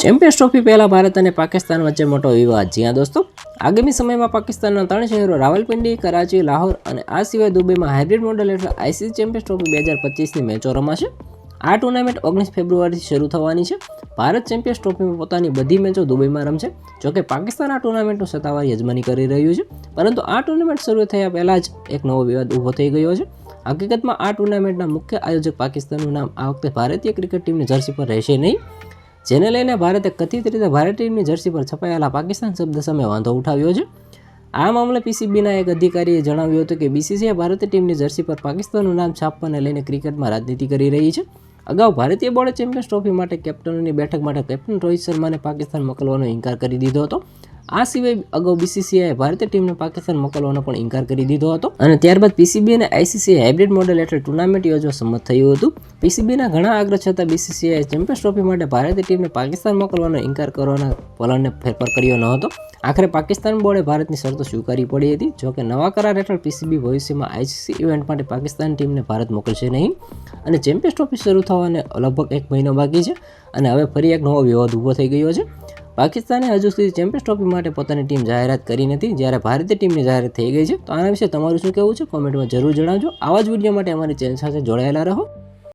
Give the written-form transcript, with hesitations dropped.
Champions trophy પહેલા ભારત અને પાકિસ્તાન વચ્ચે મોટો વિવાદ. જી હા દોસ્તો, આગામી સમયમાં પાકિસ્તાનના 3 શહેરો રાવલપિંડી, કરાચી, લાહોર અને આ સિવાય દુબઈમાં હાઇબ્રિડ મોડેલ હેઠળ આઈસીસી ચેમ્પિયન્સ ટ્રોફી 2025ની મેચો રમાશે. આ ટુર્નામેન્ટ 19 ફેબ્રુઆરીથી શરૂ થવાની છે. ભારત ચેમ્પિયન્સ ટ્રોફીમાં પોતાની બધી મેચો દુબઈમાં રમશે. જોકે પાકિસ્તાન આ ટુર્નામેન્ટનું સત્તાવાર યજમાની કરી રહ્યું છે, પરંતુ આ ટુર્નામેન્ટ શરૂ થયા પહેલાં જ એક નવો વિવાદ ઊભો થઈ ગયો છે. હકીકતમાં આ ટુર્નામેન્ટના મુખ્ય આયોજક પાકિસ્તાનનું નામ આ વખતે ભારતીય ક્રિકેટ ટીમની જર્સી પર રહેશે નહીં, જેને લઈને ભારતે કથિત રીતે ભારતીય ટીમની જર્સી પર છપાયેલા પાકિસ્તાન શબ્દ સામે વાંધો ઉઠાવ્યો છે. આ મામલે પીસીબીના એક અધિકારીએ જણાવ્યું હતું કે બીસીસીઆઈ ભારતીય ટીમની જર્સી પર પાકિસ્તાનનું નામ છાપવાને લઈને ક્રિકેટમાં રાજનીતિ કરી રહી છે. અગાઉ ભારતીય બોર્ડે ચેમ્પિયન્સ ટ્રોફી માટે કેપ્ટનોની બેઠક માટે કેપ્ટન રોહિત શર્માને પાકિસ્તાન મોકલવાનો ઇનકાર કરી દીધો હતો. આ સિવાય અગાઉ બીસીસીઆઈએ ભારતીય ટીમને પાકિસ્તાન મોકલવાનો પણ ઇનકાર કરી દીધો હતો અને ત્યારબાદ પીસીબી અને આઈસીસીએ હાઇબ્રિડ મોડેલ હેઠળ ટુર્નામેન્ટ યોજવા સંમત થયું હતું. પીસીબીના ઘણા આગ્રહ છતાં બીસીસીઆઈએ ચેમ્પિયન્સ ટ્રોફી માટે ભારતીય ટીમને પાકિસ્તાન મોકલવાનો ઇનકાર કરવાના વલણને ફેરફાર કર્યો ન હતો. આખરે પાકિસ્તાન બોર્ડે ભારતની શરતો સ્વીકારી પડી હતી. જોકે નવા કરાર હેઠળ પીસીબી ભવિષ્યમાં આઈસીસી ઇવેન્ટ માટે પાકિસ્તાન ટીમને ભારત મોકલશે નહીં અને ચેમ્પિયન્સ ટ્રોફી શરૂ થવાને લગભગ 1 મહિનો બાકી છે અને હવે ફરી એક નવો વિવાદ ઊભો થઈ ગયો છે. પાકિસ્તાને હજુ સુધી ચેમ્પિયન્સ ટ્રોફી માટે પોતાની ટીમ જાહેરાત કરી નથી, જ્યારે ભારતીય ટીમની જાહેરાત થઈ ગઈ છે. તો આના વિશે તમારું શું કહેવું છે? કોમેન્ટમાં જરૂર જણાવજો. આવા જ વિડીયો માટે અમારી ચેનલ સાથે જોડાયેલા રહો.